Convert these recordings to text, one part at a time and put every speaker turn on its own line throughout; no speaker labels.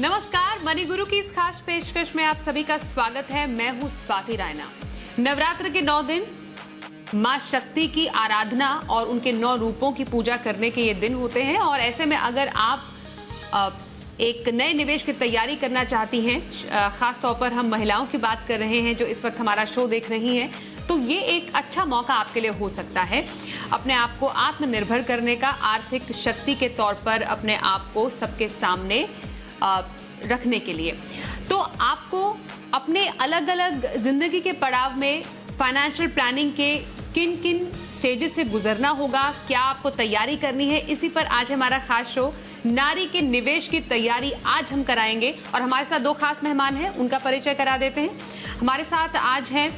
नमस्कार, मनी गुरु की इस खास पेशकश में आप सभी का स्वागत है। मैं हूं स्वाति रायना। नवरात्र के 9 दिन मां शक्ति की आराधना और उनके 9 रूपों की पूजा करने के ये दिन होते हैं और ऐसे में अगर आप एक नए निवेश की तैयारी करना चाहती हैं, खास तौर पर हम महिलाओं की बात कर रहे हैं जो इस वक्त हमारा शो देख रही हैं, तो ये एक अच्छा मौका आपके लिए हो सकता है अपने आप को आत्मनिर्भर करने का, आर्थिक शक्ति के तौर पर अपने आप को सबके सामने रखने के लिए। तो आपको अपने अलग अलग जिंदगी के पड़ाव में फाइनेंशियल प्लानिंग के किन किन स्टेजेस से गुजरना होगा, क्या आपको तैयारी करनी है, इसी पर आज हमारा खास शो नारी के निवेश की तैयारी आज हम कराएंगे। और हमारे साथ 2 खास मेहमान हैं, उनका परिचय करा देते हैं। हमारे साथ आज हैं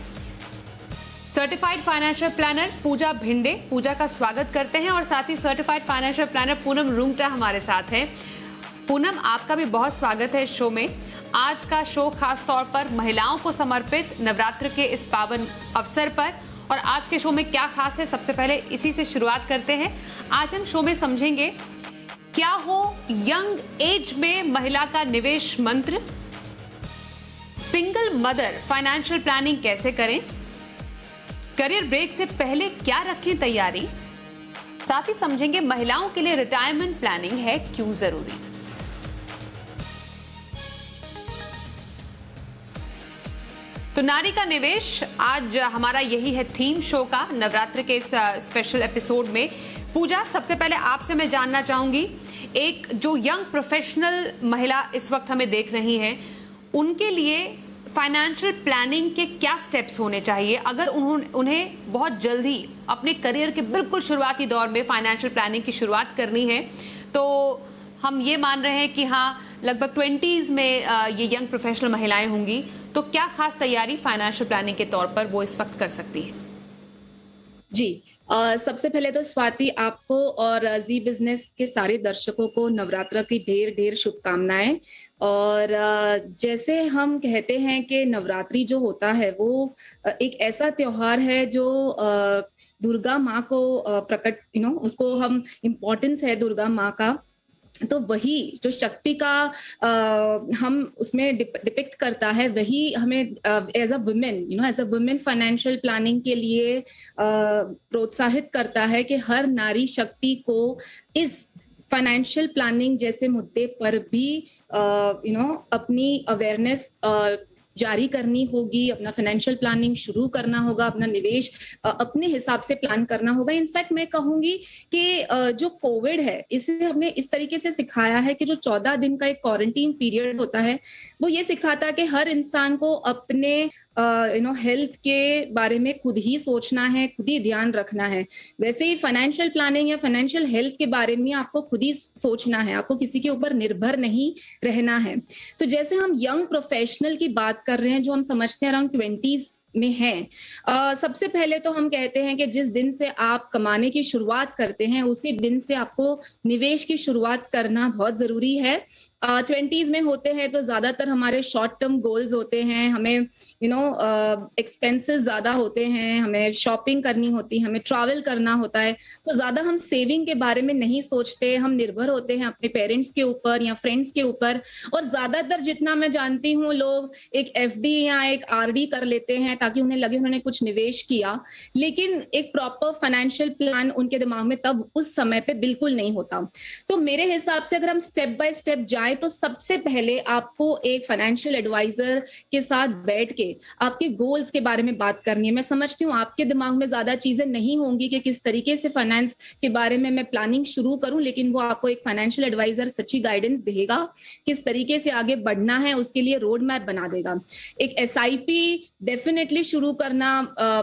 certified financial planner Pooja Bhinde. Pooja का स्वागत करते हैं और साथ ही certified financial planner Poonam Rungta हमारे साथ हैं। पूनम, आपका भी बहुत स्वागत है इस शो में। आज का शो खास तौर पर महिलाओं को समर्पित नवरात्र के इस पावन अवसर पर, और आज के शो में क्या खास है, सबसे पहले इसी से शुरुआत करते हैं। आज हम शो में समझेंगे क्या हो यंग एज में महिला का निवेश मंत्र, सिंगल मदर फाइनेंशियल प्लानिंग कैसे करें, करियर ब्रेक से पहले क्या रखें तैयारी, साथ ही समझेंगे महिलाओं के लिए रिटायरमेंट प्लानिंग है क्यों जरूरी। तो नारी का निवेश आज हमारा यही है थीम शो का, नवरात्र के इस स्पेशल एपिसोड में। पूजा, सबसे पहले आपसे मैं जानना चाहूंगी, एक जो यंग प्रोफेशनल महिला इस वक्त हमें देख रही हैं, उनके लिए फाइनेंशियल प्लानिंग के क्या स्टेप्स होने चाहिए अगर उन्हें बहुत जल्दी अपने करियर के बिल्कुल शुरुआती दौर में फाइनेंशियल प्लानिंग की शुरुआत करनी है। तो हम ये मान रहे हैं कि हाँ, लगभग 20s में ये यंग प्रोफेशनल महिलाएं होंगी, तो क्या खास तैयारी फाइनेंशियल प्लानिंग के तौर पर वो इस वक्त कर सकती हैं?
जी, सबसे पहले तो स्वाति, आपको और जी बिजनेस के सारे दर्शकों को नवरात्र की ढेर ढेर शुभकामनाएं। और जैसे हम कहते हैं कि नवरात्रि जो होता है वो एक ऐसा त्योहार है जो दुर्गा माँ को प्रकट उसको हम इम्पोर्टेंस है दुर्गा माँ का, तो वही जो शक्ति का हम उसमें डिपिक्ट करता है, वही हमें as a women financial planning के लिए प्रोत्साहित करता है कि हर नारी शक्ति को इस फाइनेंशियल प्लानिंग जैसे मुद्दे पर भी अपनी अवेयरनेस जारी करनी होगी, अपना फाइनेंशियल प्लानिंग शुरू करना होगा, अपना निवेश अपने हिसाब से प्लान करना होगा। इनफैक्ट मैं कहूंगी कि जो कोविड है, इसे हमने इस तरीके से सिखाया है कि जो 14 दिन का एक क्वारंटीन पीरियड होता है, वो ये सिखाता है कि हर इंसान को अपने हेल्थ के बारे में खुद ही सोचना है, खुद ही ध्यान रखना है। वैसे ही फाइनेंशियल प्लानिंग या फाइनेंशियल हेल्थ के बारे में आपको खुद ही सोचना है, आपको किसी के ऊपर निर्भर नहीं रहना है। तो जैसे हम यंग प्रोफेशनल की बात कर रहे हैं जो हम समझते हैं अराउंड 20s में हैं, सबसे पहले तो हम कहते हैं कि जिस दिन से आप कमाने की शुरुआत करते हैं उसी दिन से आपको निवेश की शुरुआत करना बहुत जरूरी है। 20s में होते हैं तो ज्यादातर हमारे शॉर्ट टर्म गोल्स होते हैं, हमें एक्सपेंसेस ज्यादा होते हैं, हमें शॉपिंग करनी होती है, हमें ट्रैवल करना होता है, तो ज्यादा हम सेविंग के बारे में नहीं सोचते, हम निर्भर होते हैं अपने पेरेंट्स के ऊपर या फ्रेंड्स के ऊपर। और ज्यादातर जितना मैं जानती हूँ, लोग एक FD या एक RD कर लेते हैं ताकि उन्हें लगे उन्होंने कुछ निवेश किया, लेकिन एक प्रॉपर फाइनेंशियल प्लान उनके दिमाग में तब उस समय पे बिल्कुल नहीं होता। तो मेरे हिसाब से अगर हम स्टेप बाय स्टेप जाए तो सबसे पहले आपको एक फाइनेंशियल एडवाइजर के साथ बैठ के आपके गोल्स के बारे में बात करनी है। मैं समझती हूँ आपके दिमाग में ज्यादा चीजें नहीं होंगी कि किस तरीके से फाइनेंस के बारे में मैं प्लानिंग शुरू करूं, लेकिन वो आपको एक फाइनेंशियल एडवाइजर सच्ची गाइडेंस देगा, किस तरीके से आगे बढ़ना है उसके लिए रोड मैप बना देगा। एक SIP डेफिनेटली शुरू करना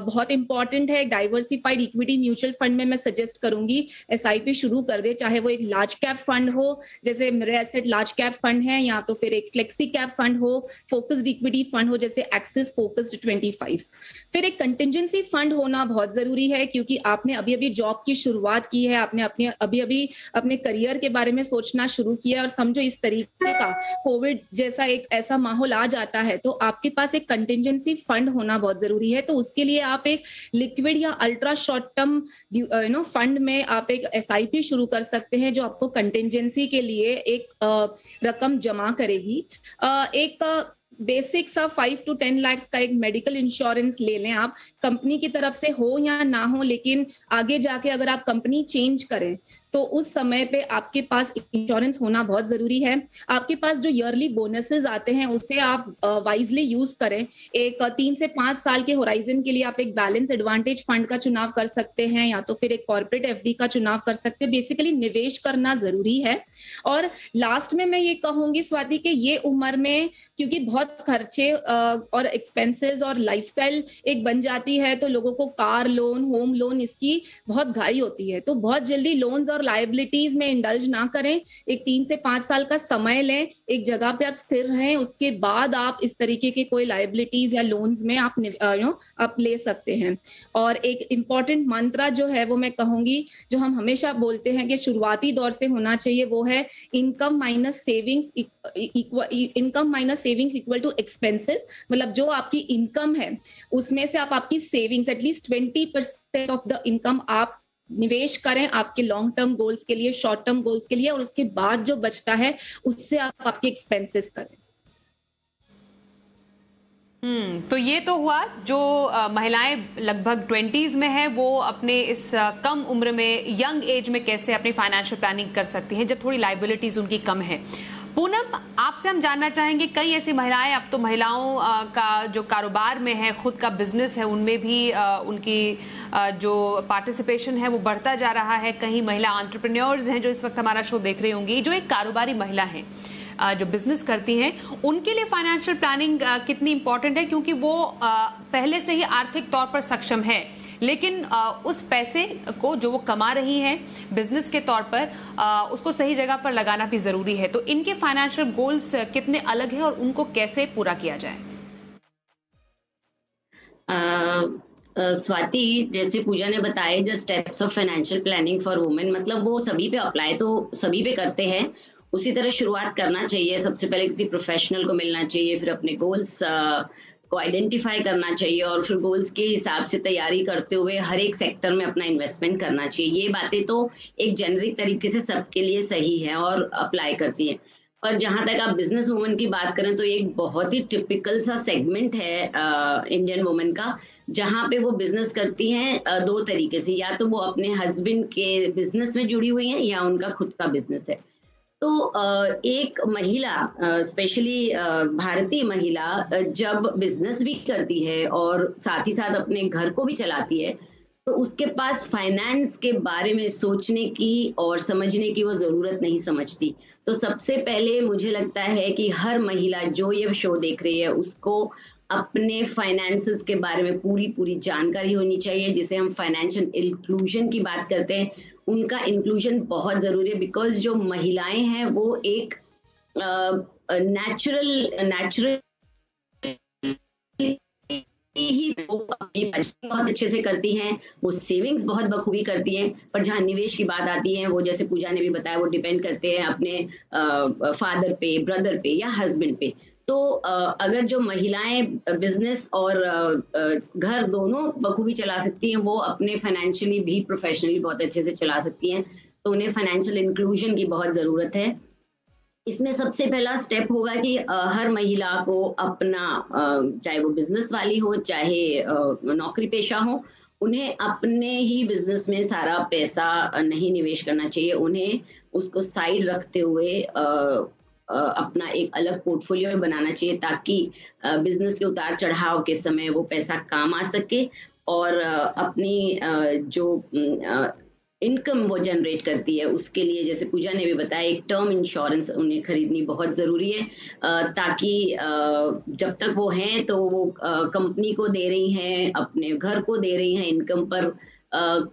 बहुत इंपॉर्टेंट है। डाइवर्सिफाइड इक्विटी म्यूचुअल फंड में मैं सजेस्ट करूंगी SIP शुरू कर दे, चाहे वो एक लार्ज कैप फंड हो जैसे मेरे एसेट लार्ज कैप फंड है, या तो फिर एक फ्लेक्सी कैप फंड हो, फोकस्ड इक्विटी फंड हो जैसे एक्सिस फोकस्ड 25। फिर एक कंटिजेंसी फंड होना बहुत जरूरी है, क्योंकि आपने अभी अभी जॉब की शुरुआत की है, आपने अभी अभी अपने करियर के बारे में सोचना शुरू किया, और समझो इस तरीके का कोविड जैसा एक ऐसा माहौल आ जाता है तो आपके पास एक कंटिजेंसी फंड होना बहुत जरूरी है। तो उसके लिए आप एक लिक्विड या अल्ट्रा शॉर्ट टर्म फंड में आप एक SIP शुरू कर सकते हैं जो आपको कंटिजेंसी के लिए एक रकम जमा करेगी। एक बेसिक सा 5 to 10 लाख का एक मेडिकल इंश्योरेंस ले लें आप, कंपनी की तरफ से हो या ना हो, लेकिन आगे जाके अगर आप कंपनी चेंज करें तो उस समय पे आपके पास इंश्योरेंस होना बहुत जरूरी है। आपके पास जो ईयरली बोनसेस आते हैं उसे आप वाइजली यूज करें। एक 3 से 5 साल के होराइजन के लिए आप एक बैलेंस एडवांटेज फंड का चुनाव कर सकते हैं, या तो फिर एक कॉर्पोरेट एफडी का चुनाव कर सकते हैं। बेसिकली निवेश करना जरूरी है। और लास्ट में मैं ये कहूंगी स्वाति कि ये उम्र में क्योंकि बहुत खर्चे और एक्सपेंसेस और लाइफस्टाइल एक बन जाती है, तो लोगों को कार लोन, होम लोन, इसकी बहुत घाई होती है। तो बहुत जल्दी लोन्स और लायबिलिटीज में इंडल्ज ना करें। एक 3 से 5 साल का समय लें, एक जगह पे आप स्थिर रहें, उसके बाद आप इस तरीके के कोई लायबिलिटीज या लोन्स में आप ले सकते हैं। और एक इम्पॉर्टेंट मंत्र जो है वो मैं कहूंगी, जो हम हमेशा बोलते हैं कि शुरुआती दौर से होना चाहिए, वो है income minus savings equal to expenses. मतलब जो आपकी इनकम है उसमें से आप आपकी savings at least 20% of the income आप निवेश करें आपके लॉन्ग टर्म गोल्स के लिए, शॉर्ट टर्म गोल्स के लिए, और उसके बाद जो बचता है उससे आप आपके एक्सपेंसेस करें।
तो ये तो हुआ जो महिलाएं लगभग 20s में है, वो अपने इस कम उम्र में, यंग एज में कैसे अपनी फाइनेंशियल प्लानिंग कर सकती हैं जब थोड़ी लाइबिलिटीज उनकी कम है। पूनम, आपसे हम जानना चाहेंगे, कई ऐसी महिलाएं, अब तो महिलाओं का जो कारोबार में है, खुद का बिजनेस है, उनमें भी उनकी जो पार्टिसिपेशन है वो बढ़ता जा रहा है। कहीं महिला एंटरप्रेन्योर्स हैं जो इस वक्त हमारा शो देख रही होंगी, जो एक कारोबारी महिला है, जो बिजनेस करती हैं, उनके लिए फाइनेंशियल प्लानिंग कितनी इंपॉर्टेंट है, क्योंकि वो पहले से ही आर्थिक तौर पर सक्षम है, लेकिन उस पैसे को जो वो कमा रही हैं बिजनेस के तौर पर, उसको सही जगह पर लगाना भी जरूरी है। तो इनके फाइनेंशियल गोल्स कितने अलग हैं और उनको कैसे पूरा किया जाए?
स्वाति, जैसे पूजा ने बताया, जो steps of financial planning for women, मतलब वो सभी पे अप्लाई तो सभी पे करते हैं। उसी तरह शुरुआत करना चाहिए। सबसे पहले किसी प्रोफेशनल को मिलना चाहिए, फिर अपने गोल्स को आइडेंटिफाई करना चाहिए, और फिर गोल्स के हिसाब से तैयारी करते हुए हर एक सेक्टर में अपना इन्वेस्टमेंट करना चाहिए। ये बातें तो एक जेनरिक तरीके से सबके लिए सही है और अप्लाई करती हैं। और जहाँ तक आप बिजनेस वुमन की बात करें तो एक बहुत ही टिपिकल सा सेगमेंट है इंडियन वुमन का, जहाँ पे वो बिजनेस करती हैं दो तरीके से। या तो वो अपने हस्बैंड के बिजनेस में जुड़ी हुई हैं, या उनका खुद का बिजनेस है। तो एक महिला, स्पेशली भारतीय महिला, जब बिजनेस भी करती है और साथ ही साथ अपने घर को भी चलाती है, तो उसके पास फाइनेंस के बारे में सोचने की और समझने की वो जरूरत नहीं समझती। तो सबसे पहले मुझे लगता है कि हर महिला जो ये शो देख रही है उसको अपने फाइनेंसेस के बारे में पूरी जानकारी होनी चाहिए, जिसे हम फाइनेंशियल इंक्लूजन की बात करते हैं। उनका इंक्लूजन बहुत जरूरी है, बिकॉज जो महिलाएं हैं वो एक नेचुरल ही वो अपनी बचत बहुत अच्छे से करती हैं, वो सेविंग्स बहुत बखूबी करती हैं। पर जहाँ निवेश की बात आती है, वो जैसे पूजा ने भी बताया, वो डिपेंड करते हैं अपने फादर पे, ब्रदर पे या हस्बैंड पे। तो अगर जो महिलाएं बिजनेस और घर दोनों बखूबी चला सकती हैं, वो अपने फाइनेंशियली भी प्रोफेशनली बहुत अच्छे से चला सकती हैं। तो उन्हें फाइनेंशियल इंक्लूजन की बहुत ज़रूरत है। इसमें सबसे पहला स्टेप होगा कि हर महिला को अपना, चाहे वो बिजनेस वाली हो चाहे नौकरी पेशा हो, उन्हें अपने ही बिजनेस में सारा पैसा नहीं निवेश करना चाहिए। उन्हें उसको साइड रखते हुए अपना एक अलग पोर्टफोलियो बनाना चाहिए, ताकि बिजनेस के उतार चढ़ाव के समय वो पैसा काम आ सके, और अपनी जो इनकम वो जनरेट करती है उसके लिए, जैसे पूजा ने भी बताया, एक टर्म इंश्योरेंस उन्हें खरीदनी बहुत ज़रूरी है, ताकि जब तक वो हैं तो वो कंपनी को दे रही हैं, अपने घर को दे रही हैं इनकम पर,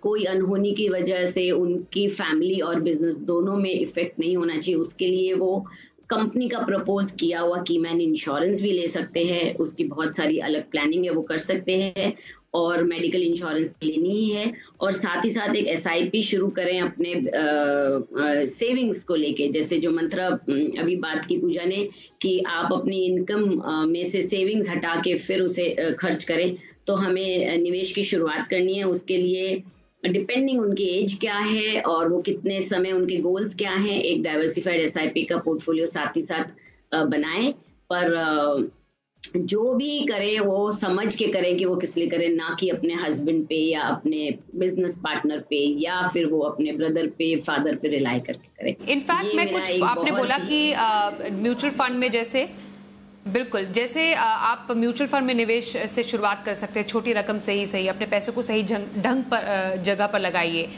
कोई अनहोनी की वजह से उनकी फैमिली और बिजनेस दोनों में इफेक्ट नहीं होना चाहिए। उसके लिए वो कंपनी का प्रपोज किया हुआ कीमैन इंश्योरेंस भी ले सकते हैं। उसकी बहुत सारी अलग प्लानिंग है, वो कर सकते हैं, और मेडिकल इंश्योरेंस लेनी ही है। और साथ ही साथ एक SIP शुरू करें अपने सेविंग्स को लेके, जैसे जो मंत्र अभी बात की पूजा ने, कि आप अपनी इनकम में से सेविंग्स हटा के फिर उसे खर्च करें। तो हमें निवेश की शुरुआत करनी है, उसके लिए डिपेंडिंग उनकी एज क्या है और वो कितने समय उनके गोल्स क्या हैं, एक डाइवर्सिफाइड एसआईपी का पोर्टफोलियो साथ ही साथ बनाएं। पर जो भी करें वो समझ के करें कि वो किस लिए करें, ना कि अपने हस्बैंड पे या अपने बिजनेस पार्टनर पे या फिर वो अपने ब्रदर पे, फादर पे रिलाई करके करें।
इनफैक्ट मैं कुछ आपने बोला कि म्यूचुअल फंड में जैसे बिल्कुल जैसे आप म्यूचुअल फंड में निवेश से शुरुआत कर सकते हैं, छोटी रकम से ही सही, अपने पैसों को सही ढंग पर जगह पर लगाइए।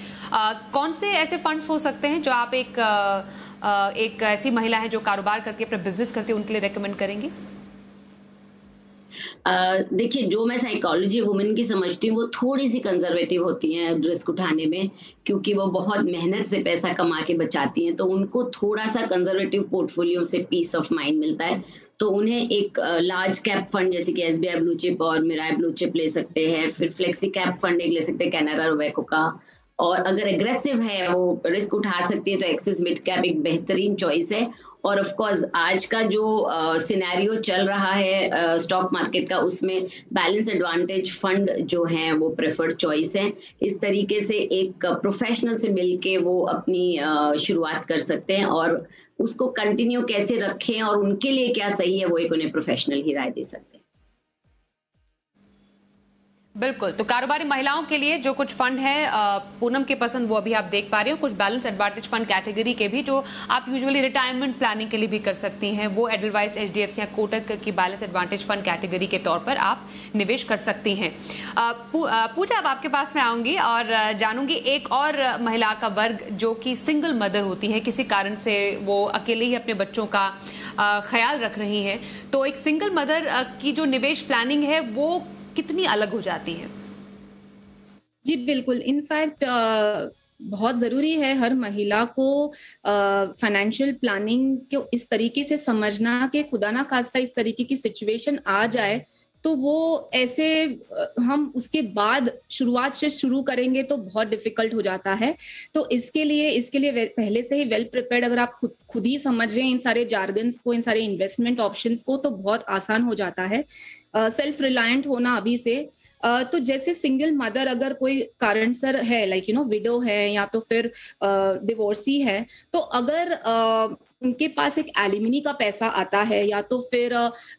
कौन से ऐसे फंड्स हो सकते हैं जो आप एक ऐसी महिला है जो कारोबार करती है, अपना बिजनेस करती है, उनके लिए रेकमेंड करेंगी?
देखिए, जो मैं साइकोलॉजी वुमेन की समझती हूँ वो थोड़ी सी कंजर्वेटिव होती हैं रिस्क उठाने में, क्योंकि वो बहुत मेहनत से पैसा कमा के बचाती हैं, तो उनको थोड़ा सा कंजर्वेटिव पोर्टफोलियो से पीस ऑफ माइंड मिलता है। तो उन्हें एक लार्ज कैप फंड जैसे कि एसबीआई ब्लू चिप और मिराय ब्लू चिप ले सकते हैं, फिर फ्लेक्सी कैप फंड एक ले सकते हैं कैनारा रोबेको का, और अगर एग्रेसिव है वो रिस्क उठा सकती है तो एक्सिस मिड कैप एक बेहतरीन चॉइस है। और ऑफ कोर्स आज का जो सिनेरियो चल रहा है स्टॉक मार्केट का, उसमें बैलेंस एडवांटेज फंड जो हैं वो प्रेफर्ड चॉइस है। इस तरीके से एक प्रोफेशनल से मिलके वो अपनी शुरुआत कर सकते हैं, और उसको कंटिन्यू कैसे रखें और उनके लिए क्या सही है वो एक उन्हें प्रोफेशनल ही राय दे सकते हैं।
बिल्कुल, तो कारोबारी महिलाओं के लिए जो कुछ फंड है पूनम के पसंद वो अभी आप देख पा रहे हो, कुछ बैलेंस एडवांटेज फंड कैटेगरी के भी जो आप यूजुअली रिटायरमेंट प्लानिंग के लिए भी कर सकती हैं, वो एडलवाइस, एचडीएफसी या कोटक की बैलेंस एडवांटेज फंड कैटेगरी के तौर पर आप निवेश कर सकती हैं। पूजा, अब आपके पास में आऊंगी और जानूंगी एक और महिला का वर्ग जो कि सिंगल मदर होती है, किसी कारण से वो अकेले ही अपने बच्चों का ख्याल रख रही है, तो एक सिंगल मदर की जो निवेश प्लानिंग है वो कितनी अलग हो जाती है?
जी बिल्कुल, इनफैक्ट बहुत जरूरी है हर महिला को फाइनेंशियल प्लानिंग को इस तरीके से समझना कि खुदा ना खास्ता इस तरीके की सिचुएशन आ जाए तो वो ऐसे हम उसके बाद शुरुआत से शुरू करेंगे तो बहुत डिफिकल्ट हो जाता है। तो इसके लिए पहले से ही वेल प्रिपेयर्ड अगर आप खुद ही समझ रहे हैं इन सारे जार्गन्स को, इन सारे इन्वेस्टमेंट ऑप्शंस को, तो बहुत आसान हो जाता है सेल्फ रिलायंट होना अभी से। तो जैसे सिंगल मदर अगर कोई कारणसर है, लाइक विडो है या तो फिर डिवोर्सी है, तो अगर उनके पास एक एलिमिनी का पैसा आता है या तो फिर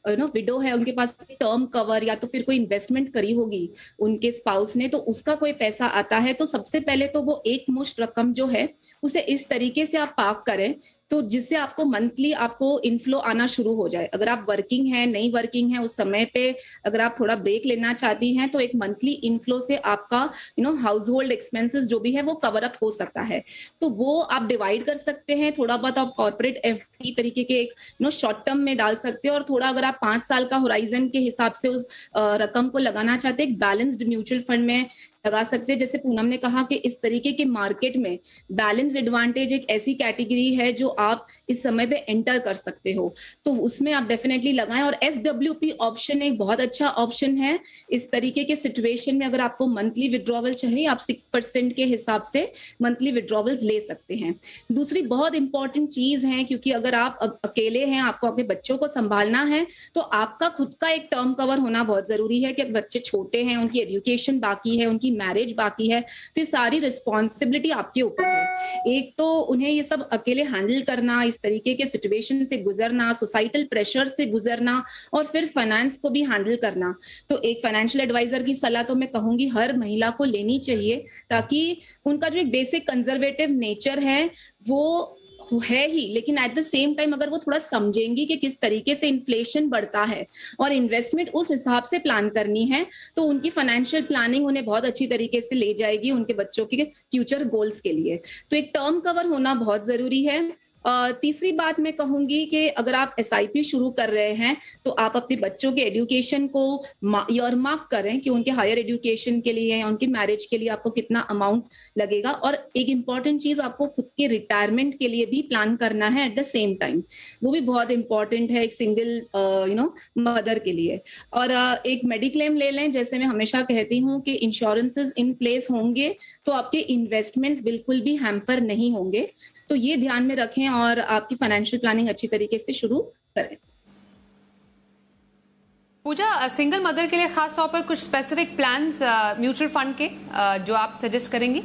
विडो है, उनके पास टर्म कवर या तो फिर कोई इन्वेस्टमेंट करी होगी उनके स्पाउस ने, तो उसका कोई पैसा आता है, तो सबसे पहले तो वो एक मुश्त रकम जो है उसे इस तरीके से आप पार्क करें तो जिससे आपको मंथली आपको इनफ्लो आना शुरू हो जाए। अगर आप वर्किंग है, नहीं वर्किंग है, उस समय पे अगर आप थोड़ा ब्रेक लेना चाहती हैं तो एक मंथली इनफ्लो से आपका हाउस होल्ड एक्सपेंसेस जो भी है वो कवर अप हो सकता है। तो वो आप डिवाइड कर सकते हैं, थोड़ा बहुत आप कॉर्पोरेट एफडी तरीके के एक शॉर्ट टर्म में डाल सकते हैं, और थोड़ा अगर आप 5 साल का होराइजन के हिसाब से उस रकम को लगाना चाहते हैं, एक बैलेंस्ड म्यूचुअल फंड में लगा सकते हैं। जैसे पूनम ने कहा कि इस तरीके के मार्केट में बैलेंस्ड एडवांटेज एक ऐसी कैटेगरी है जो आप इस समय पे एंटर कर सकते हो, तो उसमें आप डेफिनेटली लगाएं। और एसडब्ल्यूपी ऑप्शन एक बहुत अच्छा ऑप्शन है इस तरीके के सिचुएशन में। अगर आपको मंथली विड्रॉवल चाहिए, आप 6% के हिसाब से मंथली विड्रॉवल्स ले सकते हैं। दूसरी बहुत इंपॉर्टेंट चीज है, क्योंकि अगर आप अकेले हैं, आपको अपने बच्चों को संभालना है, तो आपका खुद का एक टर्म कवर होना बहुत जरूरी है कि बच्चे छोटे हैं, उनकी एजुकेशन बाकी है, उनकी मैरिज बाकी है, तो ये सारी रिस्पॉन्सिबिलिटी आपके ऊपर है। एक तो उन्हें ये सब अकेले हैंडल करना, इस तरीके के सिचुएशन से गुजरना, सोसाइटल प्रेशर से गुजरना, और फिर फाइनेंस को भी हैंडल करना। तो एक फाइनेंशियल एडवाइजर की सलाह तो मैं कहूंगी हर महिला को लेनी चाहिए, ताकि उनका जो एक बेसिक कंजर्वेटिव नेचर है वो है ही, लेकिन एट द सेम टाइम अगर वो थोड़ा समझेंगी कि किस तरीके से इन्फ्लेशन बढ़ता है और इन्वेस्टमेंट उस हिसाब से प्लान करनी है, तो उनकी फाइनेंशियल प्लानिंग उन्हें बहुत अच्छी तरीके से ले जाएगी उनके बच्चों के फ्यूचर गोल्स के लिए। तो एक टर्म कवर होना बहुत जरूरी है। तीसरी बात मैं कहूंगी कि अगर आप एसआईपी शुरू कर रहे हैं तो आप अपने बच्चों के एजुकेशन को ईयरमार्क करें कि उनके हायर एजुकेशन के लिए या उनकी मैरिज के लिए आपको कितना अमाउंट लगेगा। और एक इम्पॉर्टेंट चीज, आपको खुद के रिटायरमेंट के लिए भी प्लान करना है एट द सेम टाइम, वो भी बहुत इंपॉर्टेंट है एक सिंगल मदर के लिए। और एक मेडिक्लेम ले लें, जैसे मैं हमेशा कहती हूँ कि इंश्योरेंसेस इन प्लेस होंगे तो आपके इन्वेस्टमेंट्स बिल्कुल भी हैम्पर नहीं होंगे। तो ये ध्यान में रखें और आपकी फाइनेंशियल प्लानिंग अच्छी तरीके से शुरू करें।
पूजा, सिंगल मदर के लिए खास तौर पर कुछ स्पेसिफिक प्लान्स म्यूचुअल फंड के जो आप सजेस्ट करेंगी?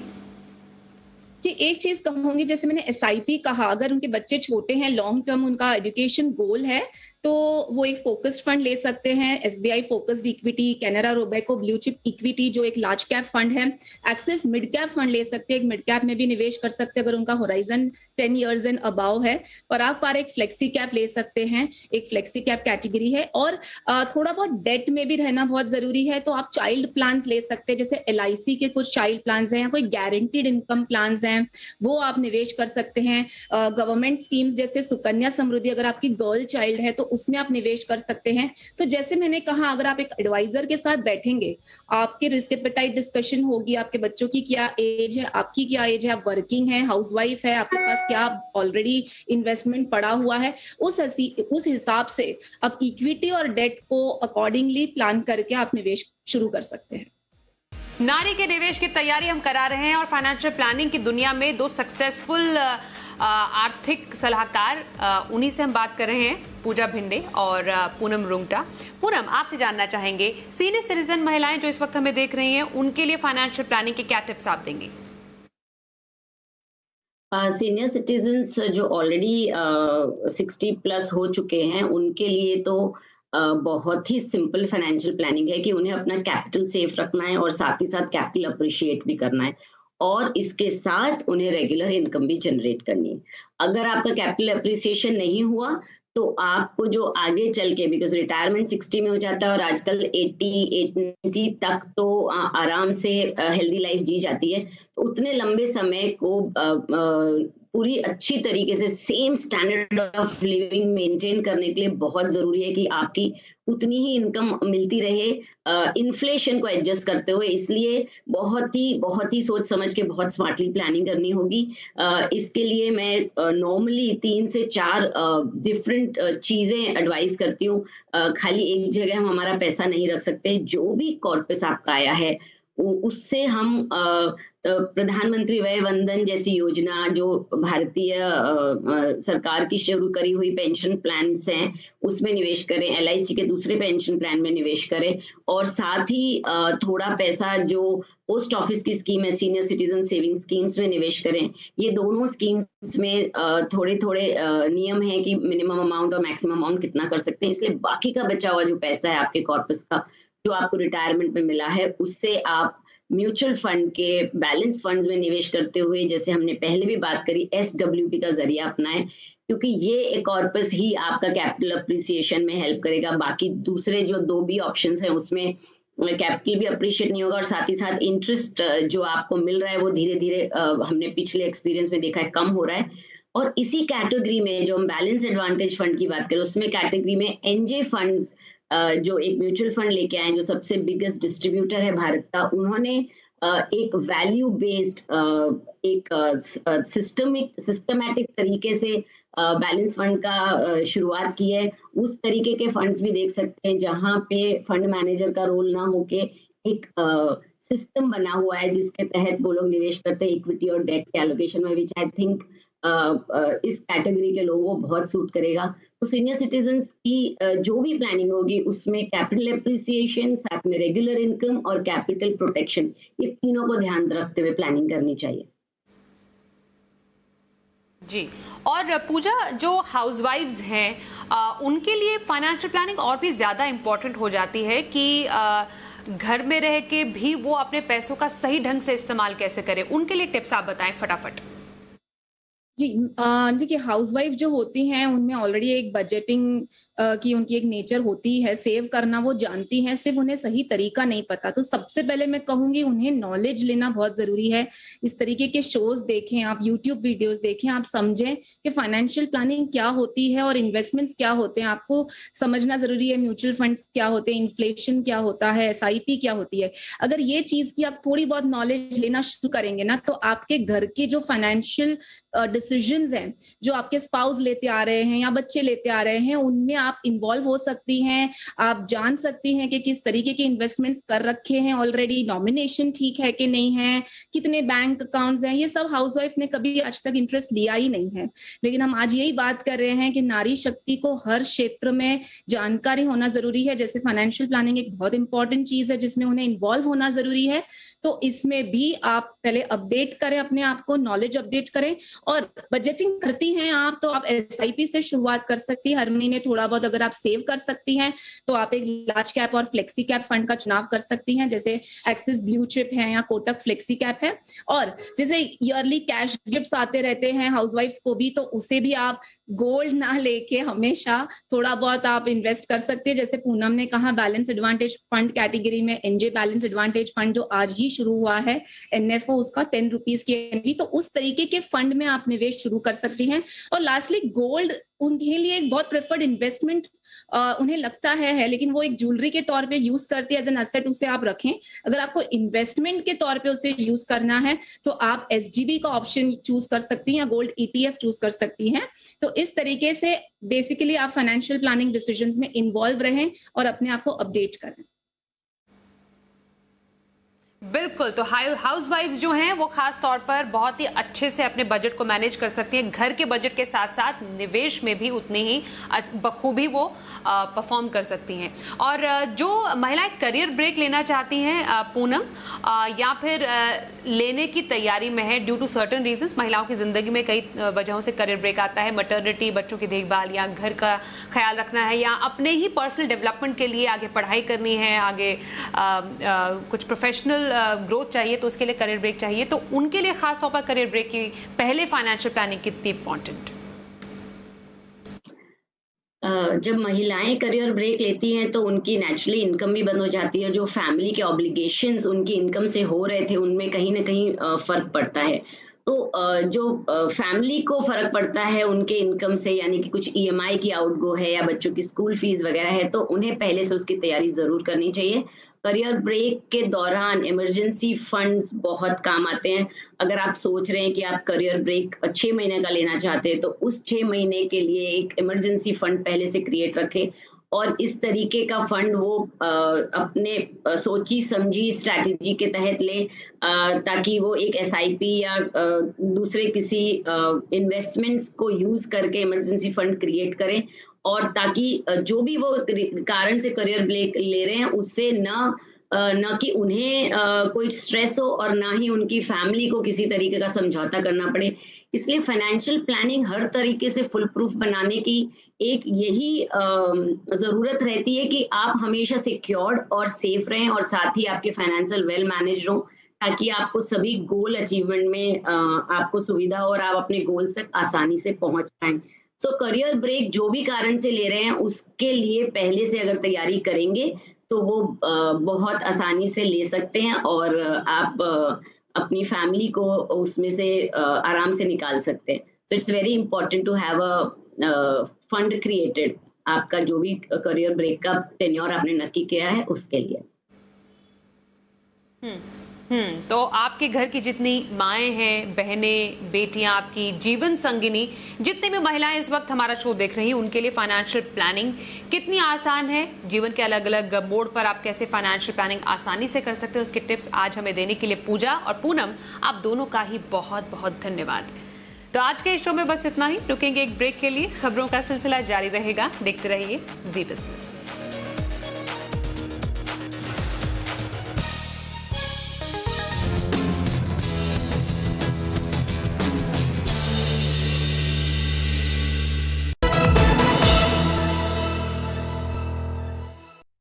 जी, एक चीज कहूंगी, जैसे मैंने एसआईपी कहा, अगर उनके बच्चे छोटे हैं, लॉन्ग टर्म उनका एजुकेशन गोल है, तो वो एक फोकस्ड फंड ले सकते हैं। SBI focused equity, Canara Robeco blue chip equity जो एक लार्ज कैप फंड है, एक्सिस मिड कैप फंड ले सकते हैं, एक मिड कैप में भी निवेश कर सकते हैं अगर उनका होराइजन 10 इयर्स एंड अबाव है। पराग पार एक फ्लेक्सी कैप ले सकते हैं, एक फ्लेक्सी कैप कैटेगरी है। और थोड़ा बहुत डेट में भी रहना बहुत जरूरी है, तो आप चाइल्ड प्लान्स ले सकते हैं, जैसे एलआईसी के कुछ चाइल्ड प्लान्स हैं या कोई गारंटीड इनकम प्लान्स हैं, वो आप निवेश कर सकते हैं। गवर्नमेंट स्कीम्स जैसे सुकन्या समृद्धि, अगर आपकी गर्ल चाइल्ड है तो उसमें आप निवेश कर सकते हैं। तो जैसे मैंने कहा, अगर आप एक एडवाइजर के साथ बैठेंगे, आपके रिस्क एपेटाइट डिस्कशन होगी, आपके बच्चों की क्या एज है, आपकी क्या एज है, आप वर्किंग है, हाउसवाइफ है, आपके पास क्या ऑलरेडी इन्वेस्टमेंट पड़ा हुआ है, उस हिसाब से आप इक्विटी और डेट को अकॉर्डिंगली प्लान करके आप निवेश शुरू कर सकते हैं।
नारी के निवेश की तैयारी हम करा रहे हैं और फाइनेंशियल प्लानिंग की दुनिया में दो सक्सेसफुल आर्थिक सलाहकार, उन्हीं से हम बात कर रहे हैं, पूजा भिंडे और पूनम रुंगटा। पूनम, आपसे जानना चाहेंगे, सीनियर सिटीजन महिलाएं जो इस वक्त हमें देख रही हैं, उनके लिए फाइनेंशियल प्लानिंग के क्या टिप्स आप देंगे?
सीनियर सिटीजन्स जो ऑलरेडी 60 प्लस हो चुके हैं, उनके लिए तो बहुत ही सिंपल फाइनेंशियल प्लानिंग है कि उन्हें अपना कैपिटल सेफ रखना है और साथ ही साथ कैपिटल अप्रिशिएट भी करना है, और इसके साथ उन्हें रेगुलर इनकम भी जनरेट करनी है। अगर आपका कैपिटल अप्रिसिएशन नहीं हुआ तो आपको जो आगे चल के, बिकॉज रिटायरमेंट 60 में हो जाता है और आजकल 80 तक तो आराम से हेल्दी लाइफ जी जाती है, तो उतने लंबे समय को पूरी अच्छी तरीके से same standard of living maintain करने के लिए बहुत जरूरी है कि आपकी उतनी ही इनकम मिलती रहे, इन्फ्लेशन को एडजस्ट करते हुए। इसलिए बहुत ही सोच समझ के बहुत स्मार्टली प्लानिंग करनी होगी। इसके लिए मैं नॉर्मली 3 से 4 डिफरेंट चीजें एडवाइस करती हूँ। खाली एक जगह हम हमारा पैसा नहीं रख सकते। जो भी कॉर्पस आपका आया है उससे हम प्रधानमंत्री वय वंदन जैसी योजना, जो भारतीय सरकार की शुरू करी हुई पेंशन प्लान्स हैं, उसमें निवेश करें, एलआईसी के दूसरे पेंशन प्लान में निवेश करें, और साथ ही थोड़ा पैसा जो पोस्ट ऑफिस की स्कीम है, सीनियर सिटीजन सेविंग स्कीम्स में निवेश करें। ये दोनों स्कीम्स में थोड़े नियम है कि मिनिमम अमाउंट और मैक्सिमम अमाउंट कितना कर सकते हैं। इसलिए बाकी का बचा हुआ जो पैसा है आपके कॉर्पस का, जो आपको रिटायरमेंट में मिला है, उससे आप म्यूचुअल फंड के बैलेंस फंड्स में निवेश करते हुए, जैसे हमने पहले भी बात करी, एसडब्ल्यूपी का जरिया अपनाएं, क्योंकि ये एक कॉर्पस ही आपका कैपिटल अप्रिसिएशन में हेल्प करेगा। बाकी दूसरे जो 2 भी ऑप्शंस हैं उसमें कैपिटल भी अप्रिशिएट नहीं होगा और साथ ही साथ इंटरेस्ट जो आपको मिल रहा है वो धीरे धीरे हमने पिछले एक्सपीरियंस में देखा है कम हो रहा है। और इसी कैटेगरी में जो हम बैलेंस एडवांटेज फंड की बात करें, उसमें कैटेगरी में एनजे फंड्स जो एक म्यूचुअल फंड लेके आए, जो सबसे बिगेस्ट डिस्ट्रीब्यूटर है भारत का, उन्होंने एक वैल्यू बेस्ड एक सिस्टमैटिक तरीके से बैलेंस फंड का शुरुआत की है। उस तरीके के फंड्स भी देख सकते हैं जहां पे फंड मैनेजर का रोल ना होके एक सिस्टम बना हुआ है जिसके तहत वो लोग निवेश करते हैं इक्विटी और डेट के एलोकेशन में, विच आई थिंक इस कैटेगरी के लोगों को बहुत सूट करेगा। तो सीनियर सिटीजन्स की जो भी प्लानिंग होगी उसमें कैपिटल एप्रिसिएशन, साथ में रेगुलर इनकम और कैपिटल प्रोटेक्शन, ये तीनों को ध्यान रखते हुए प्लानिंग करनी चाहिए।
जी, और पूजा, जो हाउसवाइफ्स हैं उनके लिए फाइनेंशियल प्लानिंग और भी ज्यादा इम्पोर्टेंट हो जाती है कि घर में रह के भी वो अपने पैसों का सही ढंग से इस्तेमाल कैसे करें, उनके लिए टिप्स आप बताएं फटाफट।
जी, देखिए, हाउसवाइफ जो होती हैं उनमें ऑलरेडी एक बजटिंग की उनकी एक नेचर होती है, सेव करना वो जानती हैं, सिर्फ उन्हें सही तरीका नहीं पता। तो सबसे पहले मैं कहूंगी उन्हें नॉलेज लेना बहुत जरूरी है। इस तरीके के शोज देखें, आप यूट्यूब वीडियोस देखें, आप समझें कि फाइनेंशियल प्लानिंग क्या होती है और इन्वेस्टमेंट्स क्या होते हैं। आपको समझना जरूरी है म्यूचुअल फंड्स क्या होते हैं, इन्फ्लेशन क्या होता है, एसआईपी क्या होती है। अगर ये चीज की आप थोड़ी बहुत नॉलेज लेना शुरू करेंगे ना, तो आपके घर के जो फाइनेंशियल डिसीजंस हैं, जो आपके स्पाउस लेते आ रहे हैं या बच्चे लेते आ रहे हैं, उनमें आप इन्वॉल्व हो सकती हैं, आप जान सकती हैं कि किस तरीके के इन्वेस्टमेंट्स कर रखे हैं ऑलरेडी, नॉमिनेशन ठीक है कि नहीं है, कितने बैंक अकाउंट्स हैं, ये सब हाउसवाइफ ने कभी आज तक इंटरेस्ट लिया ही नहीं है। लेकिन हम आज यही बात कर रहे हैं कि नारी शक्ति को हर क्षेत्र में जानकारी होना जरूरी है। जैसे फाइनेंशियल प्लानिंग एक बहुत इंपॉर्टेंट चीज है जिसमें उन्हें इन्वॉल्व होना जरूरी है, तो इसमें भी आप पहले अपडेट करें अपने आप को, नॉलेज अपडेट करें। और बजटिंग करती हैं आप तो आप एसआईपी से शुरुआत कर सकती हैं। हर महीने थोड़ा बहुत अगर आप सेव कर सकती हैं तो आप एक लार्ज कैप और फ्लेक्सी कैप फंड का चुनाव कर सकती हैं, जैसे एक्सिस ब्लू चिप है या कोटक फ्लेक्सी कैप है। और जैसे ईयरली कैश गिफ्ट्स आते रहते हैं हाउसवाइफ्स को भी, तो उसे भी आप गोल्ड ना लेके हमेशा थोड़ा बहुत आप इन्वेस्ट कर सकते हैं। जैसे पूनम ने कहा, बैलेंस एडवांटेज फंड कैटेगरी में एनजे बैलेंस एडवांटेज फंड जो आज ही शुरू हुआ है, एनएफओ उसका 10 रुपीज की एनवी, तो उस तरीके के फंड में आप निवेश शुरू कर सकती हैं। और लास्टली गोल्ड उनके लिए एक बहुत प्रेफर्ड इन्वेस्टमेंट उन्हें लगता है, लेकिन वो एक ज्वेलरी के तौर पे यूज करती है, एज एन एसेट उसे आप रखें। अगर आपको इन्वेस्टमेंट के तौर पे उसे यूज करना है तो आप एसजीबी का ऑप्शन चूज कर सकती हैं या गोल्ड ईटीएफ चूज कर सकती हैं। तो इस तरीके से बेसिकली आप फाइनेंशियल प्लानिंग डिसीजंस में इन्वॉल्व रहें और अपने आप को अपडेट करें।
बिल्कुल, तो हाउसवाइफ जो हैं वो खास तौर पर बहुत ही अच्छे से अपने बजट को मैनेज कर सकती हैं। घर के बजट के साथ साथ निवेश में भी उतनी ही बखूबी वो परफॉर्म कर सकती हैं। और जो महिलाएं करियर ब्रेक लेना चाहती हैं पूनम, या फिर लेने की तैयारी में है ड्यू टू सर्टेन रीजंस, महिलाओं की जिंदगी में कई वजहों से करियर ब्रेक आता है, मैटरनिटी, बच्चों की देखभाल, या घर का ख्याल रखना है, या अपने ही पर्सनल डेवलपमेंट के लिए आगे पढ़ाई करनी है, आगे कुछ प्रोफेशनल ग्रोथ चाहिए, तो उसके लिए करियर ब्रेक चाहिए। तो उनके लिए खास तौर पर करियर ब्रेक की पहले फाइनेंशियल प्लानिंग कितनी इंपॉर्टेंट?
जब महिलाएं करियर ब्रेक लेती हैं तो उनकी नेचुरली इनकम भी बंद हो जाती है। जो फैमिली के ऑब्लिगेशंस उनकी इनकम से हो रहे थे उनमें कहीं ना कहीं फर्क पड़ता है। तो जो फैमिली को फर्क पड़ता है उनके इनकम से, यानी कि कुछ ईएमआई की आउटगो है या बच्चों की स्कूल फीस वगैरह है, तो उन्हें पहले से उसकी तैयारी जरूर करनी चाहिए। करियर ब्रेक के दौरान इमरजेंसी फंड्स बहुत काम आते हैं। अगर आप सोच रहे हैं कि आप करियर ब्रेक 6 महीने का लेना चाहते हैं तो उस 6 महीने के लिए एक इमरजेंसी फंड पहले से क्रिएट रखें, और इस तरीके का फंड वो अपने सोची समझी स्ट्रैटेजी के तहत ले, ताकि वो एक एसआईपी या दूसरे किसी इन्वेस्टमेंट्स को यूज करके इमरजेंसी फंड क्रिएट करें, और ताकि जो भी वो कारण से करियर ब्रेक ले रहे हैं उससे न कि उन्हें कोई स्ट्रेस हो और ना ही उनकी फैमिली को किसी तरीके का समझौता करना पड़े। इसलिए फाइनेंशियल प्लानिंग हर तरीके से फुल प्रूफ बनाने की एक यही जरूरत रहती है कि आप हमेशा सिक्योर्ड और सेफ रहें, और साथ ही आपके फाइनेंशियल वेल मैनेज हो, ताकि आपको सभी गोल अचीवमेंट में आपको सुविधा हो और आप अपने गोल्स तक आसानी से पहुंच पाएं। सो करियर ब्रेक जो भी कारण से ले रहे हैं उसके लिए पहले से अगर तैयारी करेंगे तो वो बहुत आसानी से ले सकते हैं, और आप अपनी फैमिली को उसमें से आराम से निकाल सकते हैं। So it's very important to have a fund created, आपका जो भी करियर ब्रेक का टेन्योर आपने नक्की किया है उसके लिए।
तो आपके घर की जितनी माएँ हैं, बहनें, बेटियां, आपकी जीवन संगिनी, जितनी भी महिलाएं इस वक्त हमारा शो देख रही हैं, उनके लिए फाइनेंशियल प्लानिंग कितनी आसान है, जीवन के अलग अलग मोड़ पर आप कैसे फाइनेंशियल प्लानिंग आसानी से कर सकते हैं, उसके टिप्स आज हमें देने के लिए पूजा और पूनम, आप दोनों का ही बहुत बहुत धन्यवाद। तो आज के शो में बस इतना ही, रुकेंगे एक ब्रेक के लिए, खबरों का सिलसिला जारी रहेगा, देखते रहिए जी बिजनेस।